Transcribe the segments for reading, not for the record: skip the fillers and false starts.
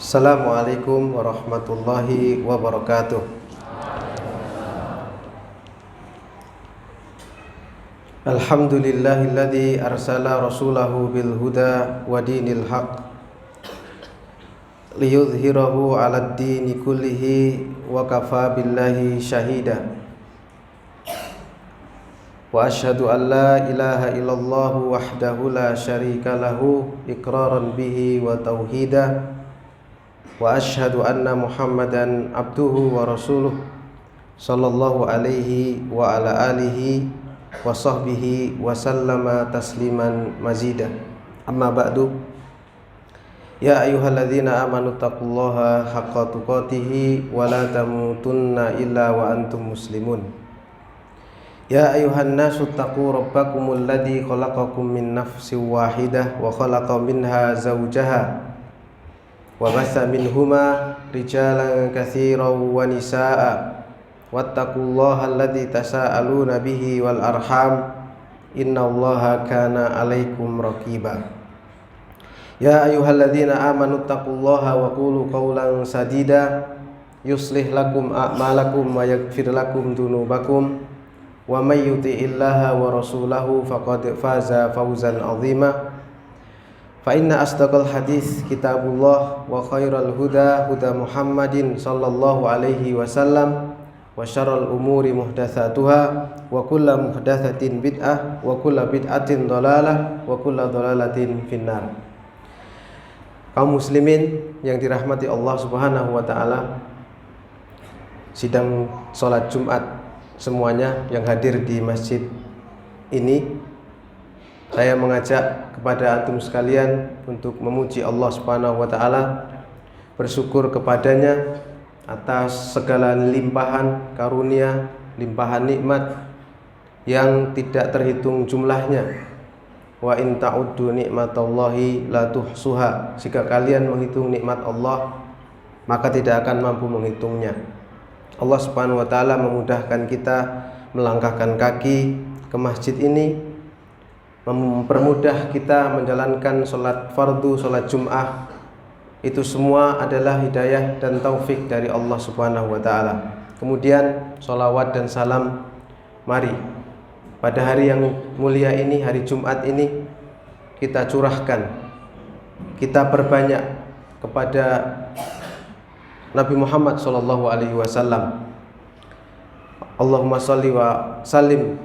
Assalamualaikum warahmatullahi wabarakatuh. Alhamdulillahilladzi arsala rasulahu bil huda wa dinil haq liyudhhirahu 'alad dini kullihi wa kafa billahi syahida. Wa asyhadu an la ilaha illallah wahdahu la syarika lahu iqraran bihi wa tauhida. Wa asyhadu anna Muhammadan abduhu wa rasuluh sallallahu alaihi wa ala alihi wa sahbihi wa sallama tasliman mazida. Amma ba'du. Ya ayyuhalladzina amanu taqullaha haqqa tuqatih wa la tamutunna illa wa antum muslimun. Ya ayyuhan nasu taqu rabbakumul ladzi khalaqakum min nafsin wahidah wa khalaqa minha zawjaha wa bassa minhuma rijalan katsiran wa nisaa'a wattaqullaha alladzi tasaaluna bihi wal arham innallaha kana 'alaikum raqiba. Ya ayyuhalladzina amanu taqullaha wa qulu qawlan sadida yuslih lakum a'malakum wa yaghfir lakum dzunubakum wa may yuti'illaha wa rasulahu faqad faza fawzan 'azima. Fa inna asdaqal hadis kitabullah wa khairal huda huda Muhammadin sallallahu alaihi wasallam wa syarral umuri muhdatsatuha wa kullu muhdatsatin bid'ah wa kullu bid'atin dhalalah wa kullu dhalalatin finnar. Kaum muslimin yang dirahmati Allah Subhanahu wa taala, sidang salat Jumat semuanya yang hadir di masjid ini, saya mengajak kepada antum sekalian untuk memuji Allah Subhanahu wa taala, bersyukur kepadanya atas segala limpahan karunia, limpahan nikmat yang tidak terhitung jumlahnya. Wa in ta'uddu nikmatallahi la tuhsuha. Jika kalian menghitung nikmat Allah, maka tidak akan mampu menghitungnya. Allah Subhanahu wa taala memudahkan kita melangkahkan kaki ke masjid ini, mempermudah kita menjalankan sholat fardu, sholat Jum'ah. Itu semua adalah hidayah dan taufik dari Allah Subhanahu wa ta'ala. Kemudian sholawat dan salam, mari pada hari yang mulia ini, hari Jumat ini, kita curahkan, kita perbanyak kepada Nabi Muhammad SAW. Allahumma sholli wa sallim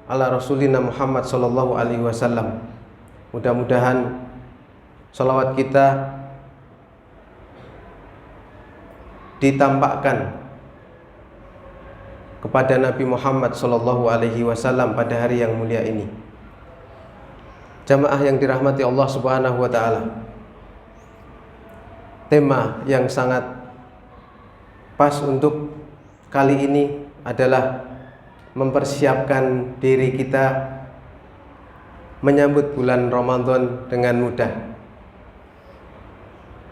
ala rasulina Muhammad sallallahu alaihi wasallam. Mudah-mudahan salawat kita ditampakkan kepada Nabi Muhammad sallallahu alaihi wasallam pada hari yang mulia ini. Jamaah yang dirahmati Allah Subhanahu wa taala, tema yang sangat pas untuk kali ini adalah mempersiapkan diri kita menyambut bulan Ramadan dengan mudah.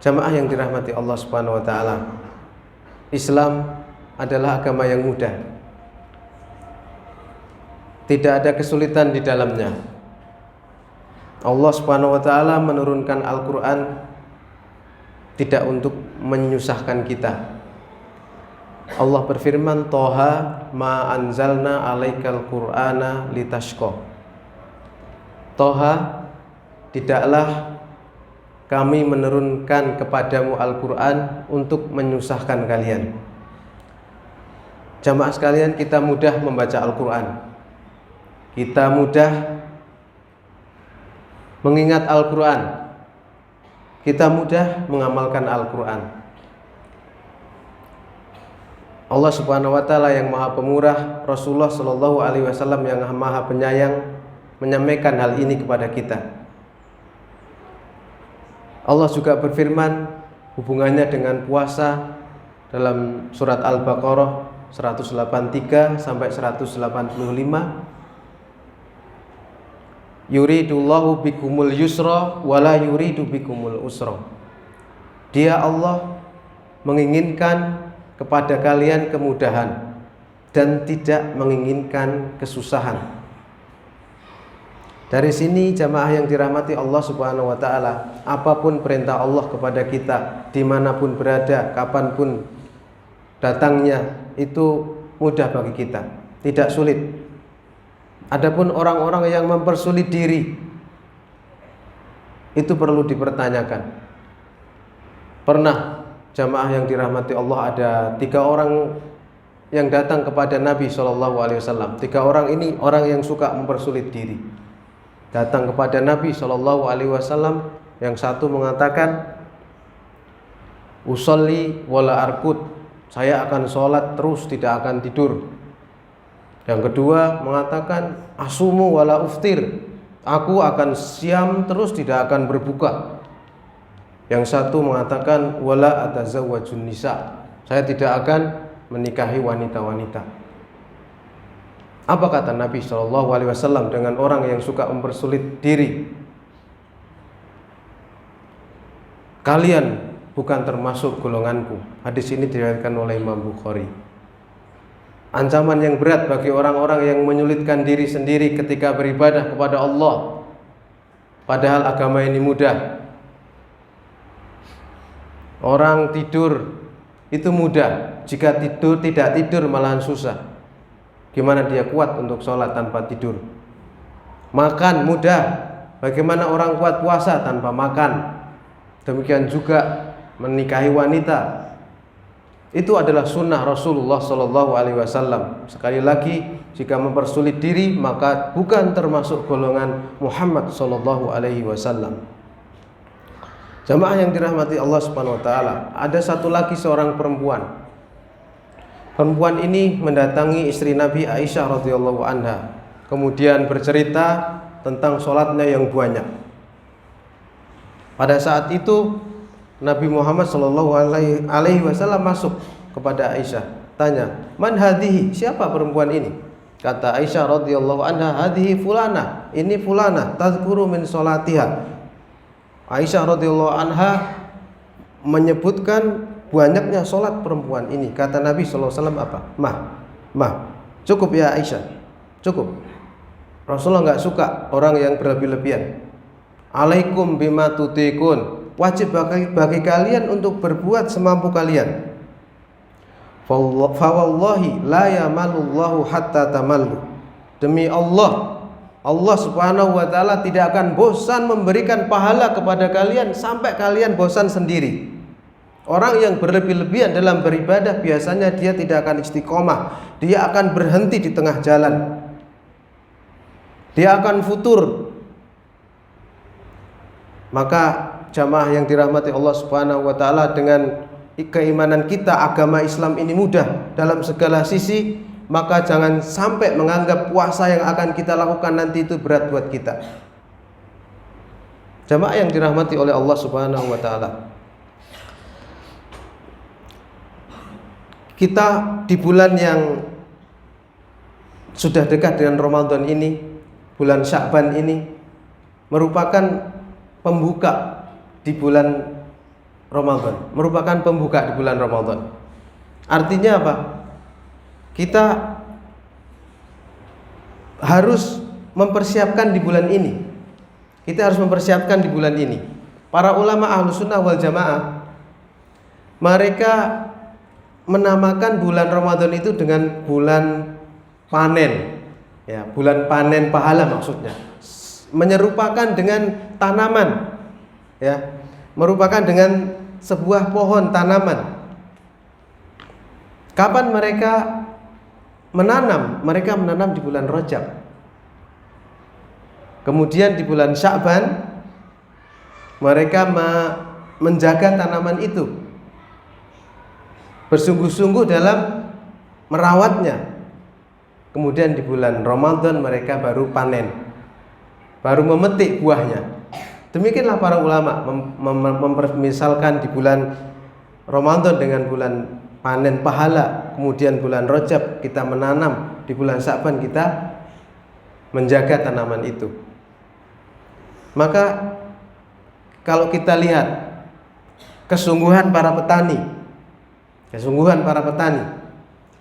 Jamaah yang dirahmati Allah Subhanahu wa taala, Islam adalah agama yang mudah. Tidak ada kesulitan di dalamnya. Allah Subhanahu wa taala menurunkan Al-Qur'an tidak untuk menyusahkan kita. Allah berfirman, Toha ma anzalna alaikal qur'ana litashqa. Toha, tidaklah kami menurunkan kepadamu Al-Qur'an untuk menyusahkan kalian. Jamaah sekalian, kita mudah membaca Al-Qur'an, kita mudah mengingat Al-Qur'an, kita mudah mengamalkan Al-Qur'an. Allah Subhanahu wa taala yang Maha Pemurah, Rasulullah sallallahu alaihi wasallam yang Maha Penyayang menyampaikan hal ini kepada kita. Allah juga berfirman hubungannya dengan puasa dalam surat Al-Baqarah 183 sampai 185. Yuridullahu bikumul yusra wala yuridu bikumul usra. Dia Allah menginginkan kepada kalian kemudahan dan tidak menginginkan kesusahan. Dari sini jamaah yang dirahmati Allah Subhanahu wa taala, apapun perintah Allah kepada kita, dimanapun berada, kapanpun datangnya, itu mudah bagi kita, tidak sulit. Adapun orang-orang yang mempersulit diri, itu perlu dipertanyakan. Pernah jamaah yang dirahmati Allah, ada 3 orang yang datang kepada Nabi SAW. 3 orang ini orang yang suka mempersulit diri. Datang kepada Nabi SAW. Yang satu mengatakan, usolli wala arkud, saya akan sholat terus, tidak akan tidur. Yang kedua mengatakan, asumu wala uftir, aku akan siam terus, tidak akan berbuka. Yang satu mengatakan, wala atazawwajun nisa, saya tidak akan menikahi wanita-wanita. Apa kata Nabi SAW dengan orang yang suka mempersulit diri? Kalian bukan termasuk golonganku. Hadis ini diriwayatkan oleh Imam Bukhari. Ancaman yang berat bagi orang-orang yang menyulitkan diri sendiri ketika beribadah kepada Allah, padahal agama ini mudah. Orang tidur itu mudah, jika tidak tidur malahan susah. Gimana dia kuat untuk sholat tanpa tidur? Makan mudah, bagaimana orang kuat puasa tanpa makan? Demikian juga menikahi wanita. Itu adalah sunnah Rasulullah SAW. Sekali lagi, jika mempersulit diri, maka bukan termasuk golongan Muhammad SAW. Jamaah yang dirahmati Allah Subhanahu wa taala, ada satu lagi seorang perempuan. Perempuan ini mendatangi istri Nabi Aisyah radhiyallahu anha, kemudian bercerita tentang sholatnya yang banyak. Pada saat itu Nabi Muhammad SAW masuk kepada Aisyah, tanya, man hadhihi, siapa perempuan ini? Kata Aisyah radhiyallahu anha, hadhihi fulana, ini fulana, tazkuru min sholatiha. Aisyah radhiyallahu anha menyebutkan banyaknya sholat perempuan ini. Kata Nabi SAW apa? Mah, cukup ya Aisyah, cukup. Rasulullah nggak suka orang yang berlebih-lebihan. Alaikum bima tutikun, wajib bagi kalian untuk berbuat semampu kalian. Fawallahi la yamalullahu hatta tamallu, demi Allah, Allah Subhanahu wa taala tidak akan bosan memberikan pahala kepada kalian sampai kalian bosan sendiri. Orang yang berlebih-lebihan dalam beribadah biasanya dia tidak akan istiqomah, dia akan berhenti di tengah jalan, dia akan futur. Maka jamaah yang dirahmati Allah Subhanahu wa taala, dengan keimanan kita agama Islam ini mudah dalam segala sisi, maka jangan sampai menganggap puasa yang akan kita lakukan nanti itu berat buat kita. Jamaah yang dirahmati oleh Allah Subhanahu wa taala, kita di bulan yang sudah dekat dengan Ramadan ini, bulan Sya'ban ini merupakan pembuka di bulan Ramadan, merupakan pembuka di bulan Ramadan. Artinya apa? Kita harus mempersiapkan di bulan ini. Kita harus mempersiapkan di bulan ini. Para ulama Ahlus Sunnah wal Jamaah, mereka menamakan bulan Ramadan itu dengan bulan panen, ya, bulan panen pahala maksudnya, menyerupakan dengan tanaman, ya, merupakan dengan sebuah pohon tanaman. Kapan mereka menanam? Mereka menanam di bulan Rajab. Kemudian di bulan Sya'ban mereka menjaga tanaman itu, bersungguh-sungguh dalam merawatnya. Kemudian di bulan Ramadan mereka baru panen, baru memetik buahnya. Demikianlah para ulama mempermisalkan di bulan Ramadan dengan bulan panen pahala. Kemudian bulan Rajab kita menanam, di bulan Sya'ban kita menjaga tanaman itu. Maka kalau kita lihat kesungguhan para petani,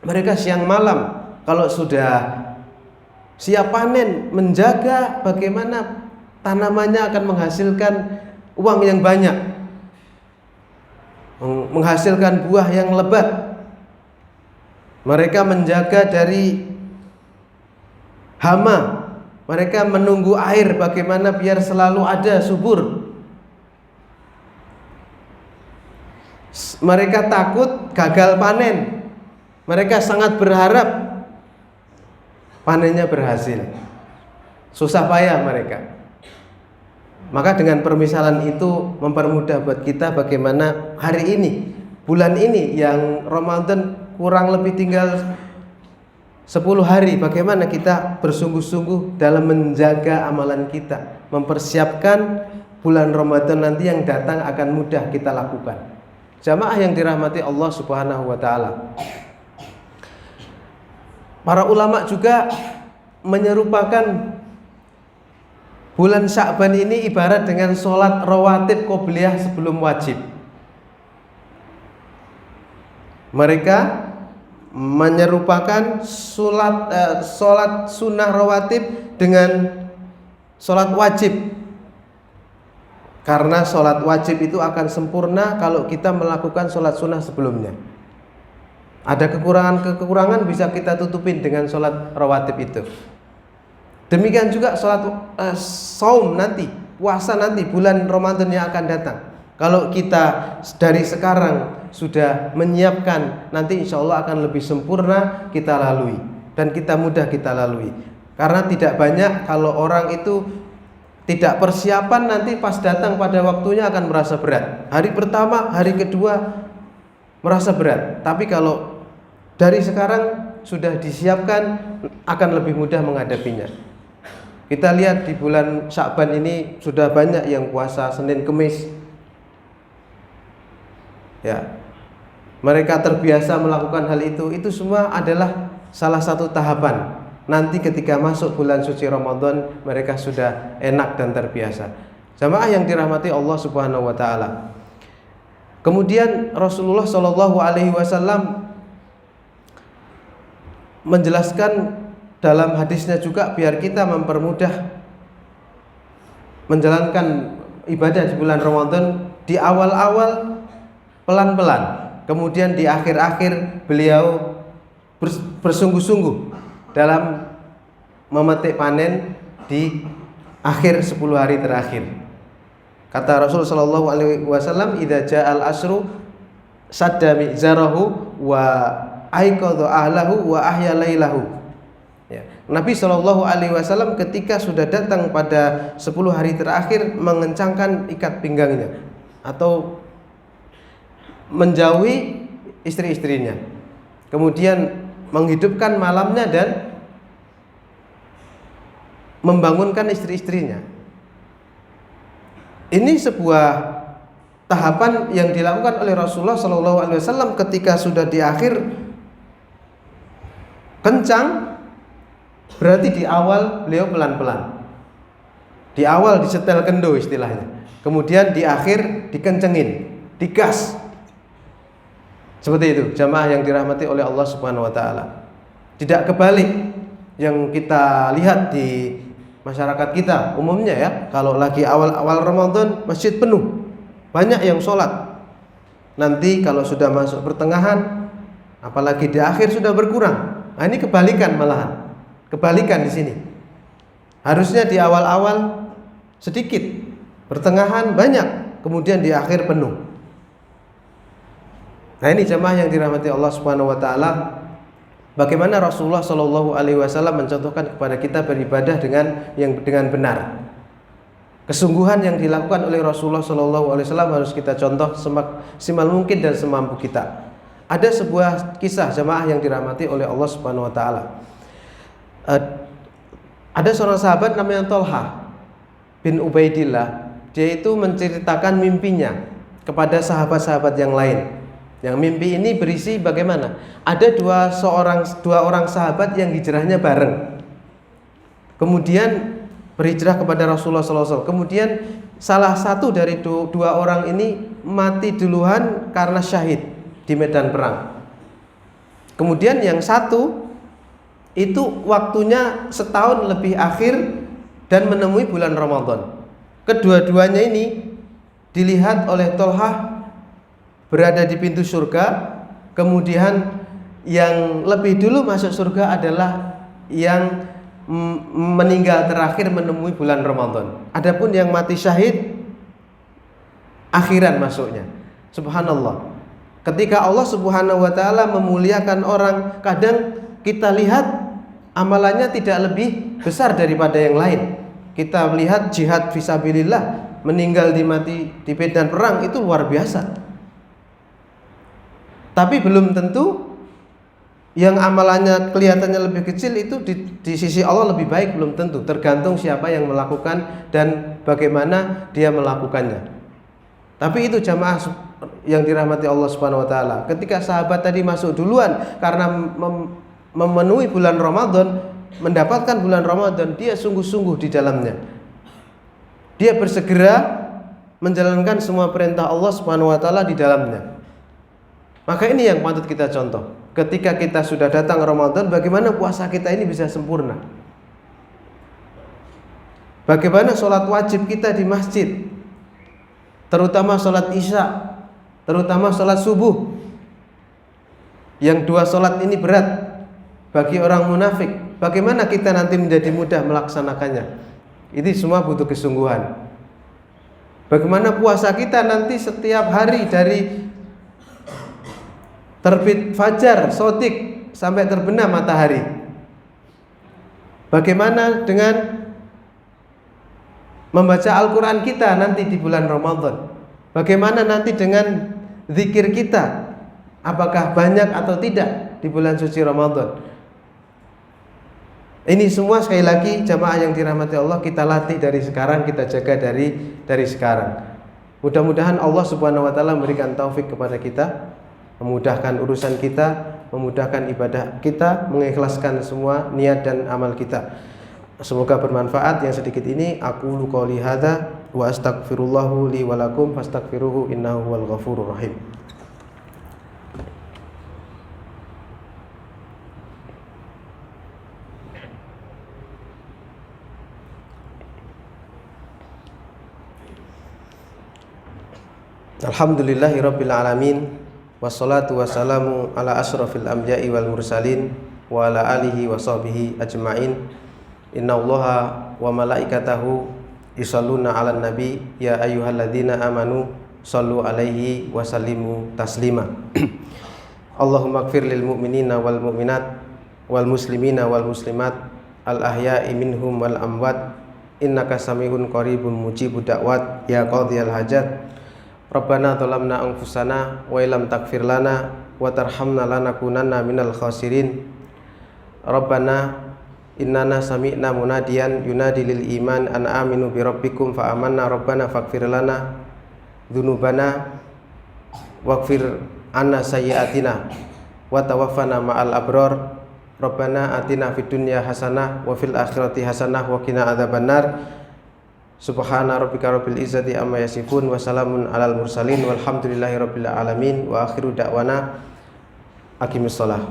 mereka siang malam kalau sudah siap panen, menjaga bagaimana tanamannya akan menghasilkan uang yang banyak, menghasilkan buah yang lebat. Mereka menjaga dari hama, mereka menunggu air bagaimana biar selalu ada subur. Mereka takut gagal panen, mereka sangat berharap panennya berhasil. Susah payah mereka. Maka dengan permisalan itu mempermudah buat kita bagaimana hari ini, bulan ini yang Ramadan kurang lebih tinggal 10 hari, bagaimana kita bersungguh-sungguh dalam menjaga amalan kita, mempersiapkan bulan Ramadan nanti yang datang akan mudah kita lakukan. Jamaah yang dirahmati Allah Subhanahu wa taala. Para ulama juga menyerupakan bulan Sya'ban ini ibarat dengan sholat rawatib qobliyah sebelum wajib. Mereka menyerupakan sholat sunnah rawatib dengan sholat wajib. Karena sholat wajib itu akan sempurna kalau kita melakukan sholat sunnah sebelumnya. Ada kekurangan bisa kita tutupin dengan sholat rawatib itu. Demikian juga sholat saum nanti, puasa nanti, bulan Ramadan yang akan datang. Kalau kita dari sekarang sudah menyiapkan, nanti insya Allah akan lebih sempurna kita lalui. Dan mudah kita lalui. Karena tidak banyak kalau orang itu tidak persiapan, nanti pas datang pada waktunya akan merasa berat. Hari pertama, hari kedua merasa berat. Tapi kalau dari sekarang sudah disiapkan, akan lebih mudah menghadapinya. Kita lihat di bulan Sya'ban ini sudah banyak yang puasa Senin Kemis. Ya. Mereka terbiasa melakukan hal itu. Itu semua adalah salah satu tahapan. Nanti ketika masuk bulan suci Ramadan, mereka sudah enak dan terbiasa. Jamaah yang dirahmati Allah Subhanahu wa taala. Kemudian Rasulullah Shallallahu alaihi wasallam menjelaskan dalam hadisnya juga biar kita mempermudah menjalankan ibadah di bulan Ramadan, di awal-awal pelan-pelan, kemudian di akhir-akhir beliau bersungguh-sungguh dalam memetik panen di akhir 10 hari terakhir. Kata Rasul sallallahu alaihi wasallam, "Idza ja'al asru sadda mizarahu wa aiqadha ahlahu wa ahya lailahu." Ya. Nabi sallallahu alaihi wasallam ketika sudah datang pada 10 hari terakhir mengencangkan ikat pinggangnya atau menjauhi istri-istrinya. Kemudian menghidupkan malamnya dan membangunkan istri-istrinya. Ini sebuah tahapan yang dilakukan oleh Rasulullah SAW ketika sudah di akhir kencang, berarti di awal beliau pelan-pelan. Di awal disetel kendo istilahnya. Kemudian di akhir dikencengin, digas. Seperti itu, jamaah yang dirahmati oleh Allah Subhanahu wa taala. Tidak kebalik yang kita lihat di masyarakat kita umumnya ya. Kalau lagi awal-awal Ramadan masjid penuh, banyak yang sholat. Nanti kalau sudah masuk pertengahan, apalagi di akhir sudah berkurang. Nah, ini kebalikan malahan. Kebalikan di sini. Harusnya di awal-awal sedikit, pertengahan banyak, kemudian di akhir penuh. Nah, ini jamaah yang dirahmati Allah Subhanahu wa taala, bagaimana Rasulullah Shallallahu alaihi wasallam mencontohkan kepada kita beribadah dengan benar. Kesungguhan yang dilakukan oleh Rasulullah Shallallahu alaihi wasallam harus kita contoh semaksimal mungkin dan semampu kita. Ada sebuah kisah jamaah yang dirahmati oleh Allah Subhanahu wa taala. Ada seorang sahabat namanya Thalhah bin Ubaidillah. Dia itu menceritakan mimpinya kepada sahabat-sahabat yang lain. Yang mimpi ini berisi bagaimana? Ada dua orang sahabat yang hijrahnya bareng. Kemudian berhijrah kepada Rasulullah SAW. Kemudian salah satu dari dua orang ini mati duluan karena syahid di medan perang. Kemudian yang satu itu waktunya setahun lebih akhir dan menemui bulan Ramadan. Kedua-duanya ini dilihat oleh Tolhah berada di pintu surga. Kemudian yang lebih dulu masuk surga adalah yang meninggal terakhir menemui bulan Ramadan. Adapun yang mati syahid akhiran masuknya. Subhanallah. Ketika Allah Subhanahu wa taala memuliakan orang, kadang kita lihat amalannya tidak lebih besar daripada yang lain. Kita melihat jihad fisabilillah, meninggal mati di medan perang itu luar biasa. Tapi belum tentu yang amalannya kelihatannya lebih kecil itu di sisi Allah lebih baik, belum tentu. Tergantung siapa yang melakukan dan bagaimana dia melakukannya. Tapi itu jamaah yang dirahmati Allah Subhanahu wa taala. Ketika sahabat tadi masuk duluan karena memenuhi bulan Ramadan, mendapatkan bulan Ramadan, dia sungguh-sungguh di dalamnya. Dia bersegera menjalankan semua perintah Allah Subhanahu wa taala di dalamnya. Maka ini yang patut kita contoh. Ketika kita sudah datang Ramadan, bagaimana puasa kita ini bisa sempurna? Bagaimana sholat wajib kita di masjid, terutama sholat isya, terutama sholat subuh. Yang dua sholat ini berat bagi orang munafik. Bagaimana kita nanti menjadi mudah melaksanakannya? Ini semua butuh kesungguhan. Bagaimana puasa kita nanti setiap hari dari terbit fajar sodik sampai terbenam matahari? Bagaimana dengan membaca Al-Quran kita nanti di bulan Ramadan? Bagaimana nanti dengan zikir kita? Apakah banyak atau tidak di bulan suci Ramadan? Ini semua sekali lagi jamaah yang dirahmati Allah, kita latih dari sekarang, kita jaga dari sekarang. Mudah-mudahan Allah Subhanahu wa taala memberikan taufik kepada kita, memudahkan urusan kita, memudahkan ibadah kita, mengikhlaskan semua niat dan amal kita. Semoga bermanfaat. Yang sedikit ini aku qouli hadza wa astaghfirullahu li wa lakum fastaghfiruhu innahu huwal ghafurur rahim. Alhamdulillahirabbil alamin, wassalatu wassalamu ala asrofil anbiya'i wal mursalin wa ala alihi wa sahbihi ajma'in. Innallaha wa malaikatahu yusholluna 'alan nabi ya ayyuhalladzina amanu shallu 'alaihi wa sallimu taslima. Allahumma ighfir lil mu'minina wal mu'minat wal muslimina wal muslimat al ahya'i minhum wal amwat innaka sami'un qaribun mujibud da'wat ya qadhiyal hajat. Rabbana zalamna anfusana wa illam taghfir lana wa tarhamna lanakunanna minal khasirin. Rabbana innana sami'na munadiyan yunadi lil iman an aminu bi rabbikum fa amanna rabbana faghfir lana dzunubana waghfir anna sayyi'atina wa tawaffana ma'al abrar. Rabbana atina fid dunya hasanah wa fil akhirati hasanah wa qina adzabannar. Subhana rabbika rabbil izzati amma yasifun wa salamun alal mursalin walhamdulillahi rabbil alamin wa akhiru da'wana aqimissalah.